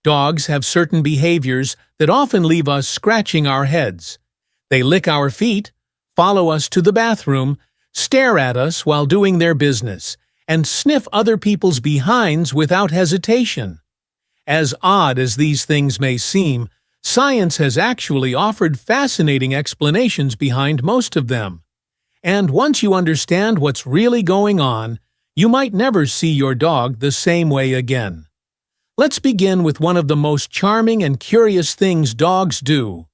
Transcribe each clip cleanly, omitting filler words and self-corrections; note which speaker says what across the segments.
Speaker 1: Dogs have certain behaviors that often leave us scratching our heads. They lick our feet, follow us to the bathroom, stare at us while doing their business, and sniff other people's behinds without hesitation. As odd as these things may seem, science has actually offered fascinating explanations behind most of them. And once you understand what's really going on, you might never see your dog the same way again. Let's begin with one of the most charming and curious things dogs do.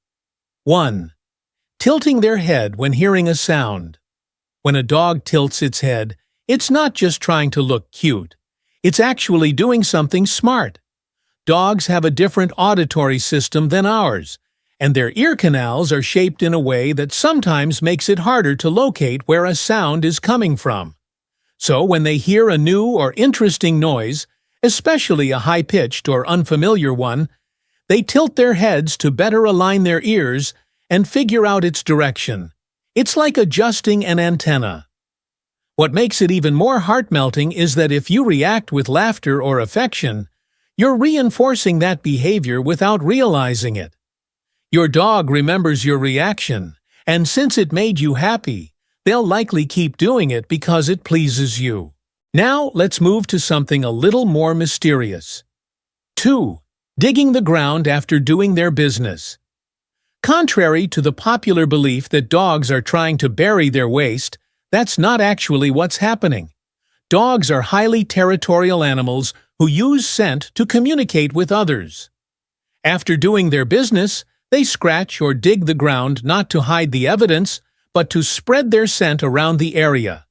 Speaker 1: 1. Tilting their head when hearing a sound. When a dog tilts its head, it's not just trying to look cute. It's actually doing something smart. Dogs have a different auditory system than ours, and their ear canals are shaped in a way that sometimes makes it harder to locate where a sound is coming from. So when they hear a new or interesting noise, especially a high-pitched or unfamiliar one, they tilt their heads to better align their ears and figure out its direction. It's like adjusting an antenna. What makes it even more heart-melting is that if you react with laughter or affection, you're reinforcing that behavior without realizing it. Your dog remembers your reaction, and since it made you happy, they'll likely keep doing it because it pleases you. Now, let's move to something a little more mysterious. 2. Digging the ground after doing their business. Contrary to the popular belief that dogs are trying to bury their waste, that's not actually what's happening. Dogs are highly territorial animals who use scent to communicate with others. After doing their business, they scratch or dig the ground not to hide the evidence, but to spread their scent around the area.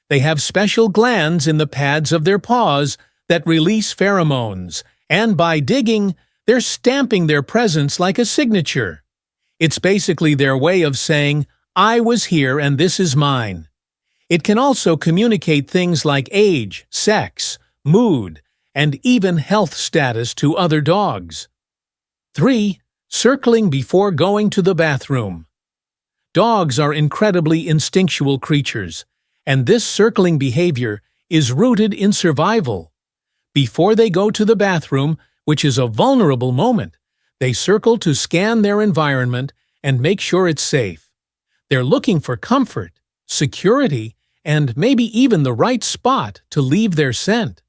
Speaker 1: They have special glands in the pads of their paws that release pheromones, and by digging, they're stamping their presence like a signature. It's basically their way of saying, "I was here and this is mine." It can also communicate things like age, sex, mood, and even health status to other dogs. 3. Circling before going to the bathroom. Dogs are incredibly instinctual creatures, and this circling behavior is rooted in survival. Before they go to the bathroom, which is a vulnerable moment, they circle to scan their environment and make sure it's safe. They're looking for comfort, security, and maybe even the right spot to leave their scent.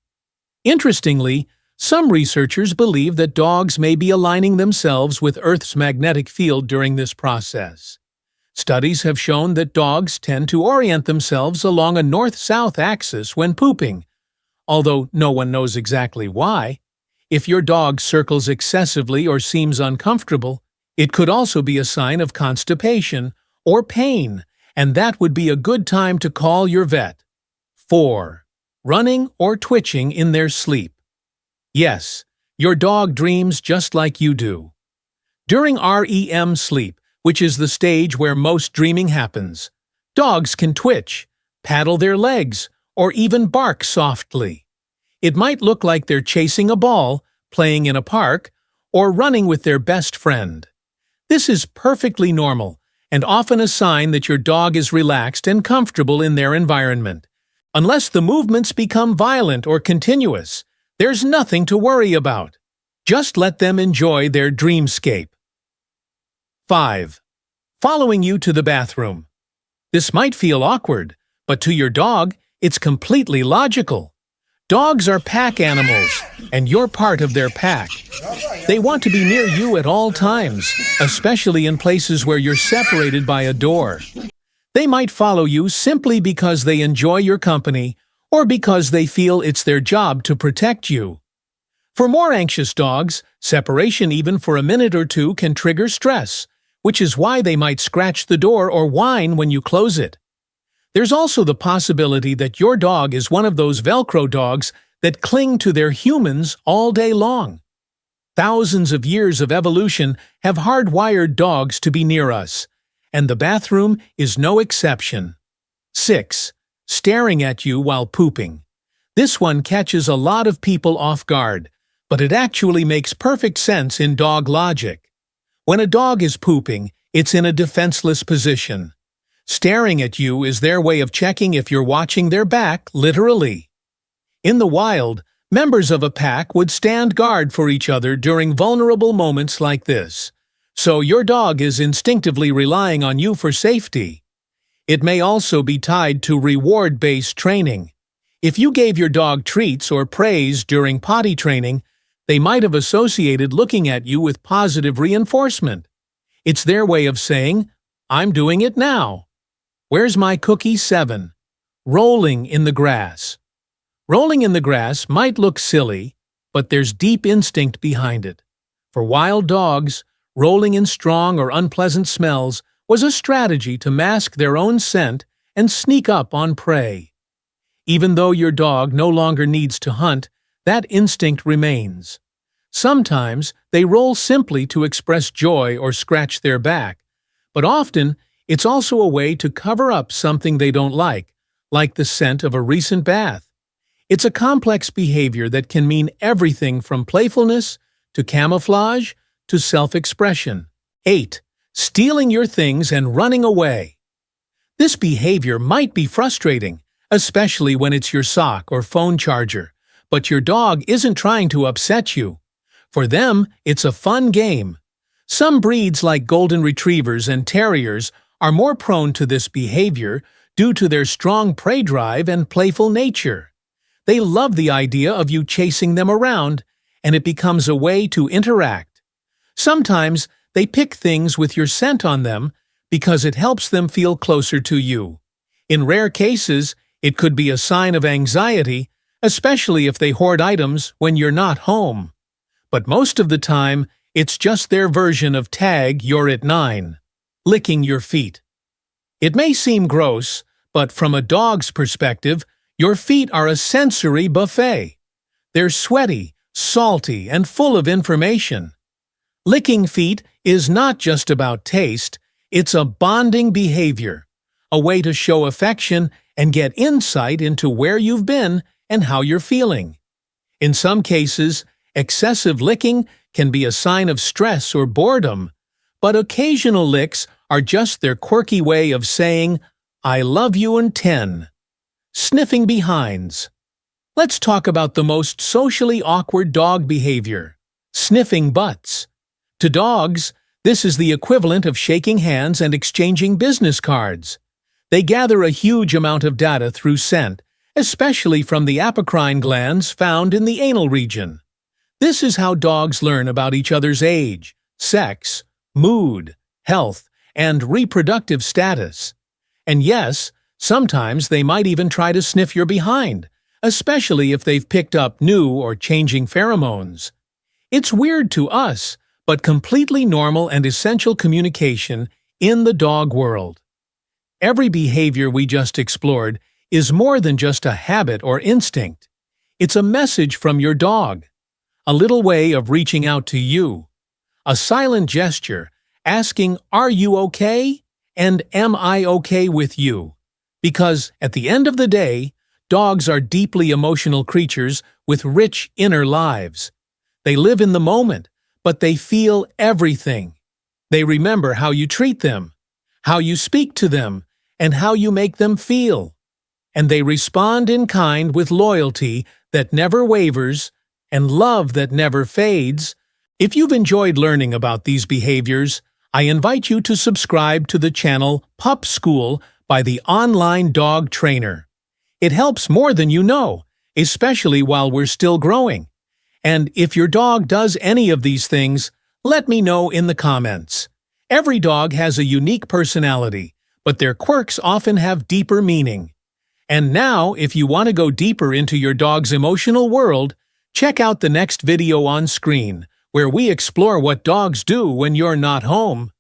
Speaker 1: Interestingly, some researchers believe that dogs may be aligning themselves with Earth's magnetic field during this process. Studies have shown that dogs tend to orient themselves along a north-south axis when pooping, although no one knows exactly why. If your dog circles excessively or seems uncomfortable, it could also be a sign of constipation or pain, and that would be a good time to call your vet. 4. Running or twitching in their sleep. Yes, your dog dreams just like you do. During REM sleep, which is the stage where most dreaming happens, dogs can twitch, paddle their legs, or even bark softly. It might look like they're chasing a ball, playing in a park, or running with their best friend. This is perfectly normal, and often a sign that your dog is relaxed and comfortable in their environment. Unless the movements become violent or continuous, there's nothing to worry about. Just let them enjoy their dreamscape. 5. Following you to the bathroom. This might feel awkward, but to your dog, it's completely logical. Dogs are pack animals, and you're part of their pack. They want to be near you at all times, especially in places where you're separated by a door. They might follow you simply because they enjoy your company or because they feel it's their job to protect you. For more anxious dogs, separation even for a minute or two can trigger stress, which is why they might scratch the door or whine when you close it. There's also the possibility that your dog is one of those Velcro dogs that cling to their humans all day long. Thousands of years of evolution have hardwired dogs to be near us, and the bathroom is no exception. 6. Staring at you while pooping. This one catches a lot of people off guard, but it actually makes perfect sense in dog logic. When a dog is pooping, it's in a defenseless position. Staring at you is their way of checking if you're watching their back, literally. In the wild, Members of a pack would stand guard for each other during vulnerable moments like this, so your dog is instinctively relying on you for safety. It may also be tied to reward-based training. If you gave your dog treats or praise during potty training, they might have associated looking at you with positive reinforcement. It's their way of saying, "I'm doing it now." Where's my cookie 7? Rolling in the grass. Rolling in the grass might look silly, but there's deep instinct behind it. For wild dogs, rolling in strong or unpleasant smells was a strategy to mask their own scent and sneak up on prey. Even though your dog no longer needs to hunt, that instinct remains. Sometimes they roll simply to express joy or scratch their back, but often it's also a way to cover up something they don't like the scent of a recent bath. It's a complex behavior that can mean everything from playfulness to camouflage to self-expression. 8. Stealing your things and running away. This behavior might be frustrating, especially when it's your sock or phone charger, but your dog isn't trying to upset you. For them, it's a fun game. Some breeds like golden retrievers and terriers are more prone to this behavior due to their strong prey drive and playful nature. They love the idea of you chasing them around, and it becomes a way to interact. Sometimes they pick things with your scent on them because it helps them feel closer to you. In rare cases, it could be a sign of anxiety, especially if they hoard items when you're not home. But most of the time, it's just their version of tag you're at 9. Licking your feet. It may seem gross, but from a dog's perspective, your feet are a sensory buffet. They're sweaty, salty, and full of information. Licking feet is not just about taste, it's a bonding behavior, a way to show affection and get insight into where you've been and how you're feeling. In some cases, excessive licking can be a sign of stress or boredom, but occasional licks are just their quirky way of saying, "I love you in 10. Sniffing behinds. Let's talk about the most socially awkward dog behavior: sniffing butts. To dogs, this is the equivalent of shaking hands and exchanging business cards. They gather a huge amount of data through scent, especially from the apocrine glands found in the anal region. This is how dogs learn about each other's age, sex, mood, health, and reproductive status. And yes, sometimes they might even try to sniff your behind, especially if they've picked up new or changing pheromones. It's weird to us, but completely normal and essential communication in the dog world. Every behavior we just explored is more than just a habit or instinct. It's a message from your dog, a little way of reaching out to you, a silent gesture asking, "Are you okay?" and "Am I okay with you?" Because, at the end of the day, dogs are deeply emotional creatures with rich inner lives. They live in the moment, but they feel everything. They remember how you treat them, how you speak to them, and how you make them feel. And they respond in kind with loyalty that never wavers and love that never fades. If you've enjoyed learning about these behaviors, I invite you to subscribe to the channel Pup School by the Online Dog Trainer. It helps more than you know, especially while we're still growing. And if your dog does any of these things, let me know in the comments. Every dog has a unique personality, but their quirks often have deeper meaning. And now, if you want to go deeper into your dog's emotional world, check out the next video on screen, where we explore what dogs do when you're not home.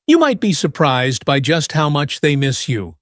Speaker 1: You might be surprised by just how much they miss you.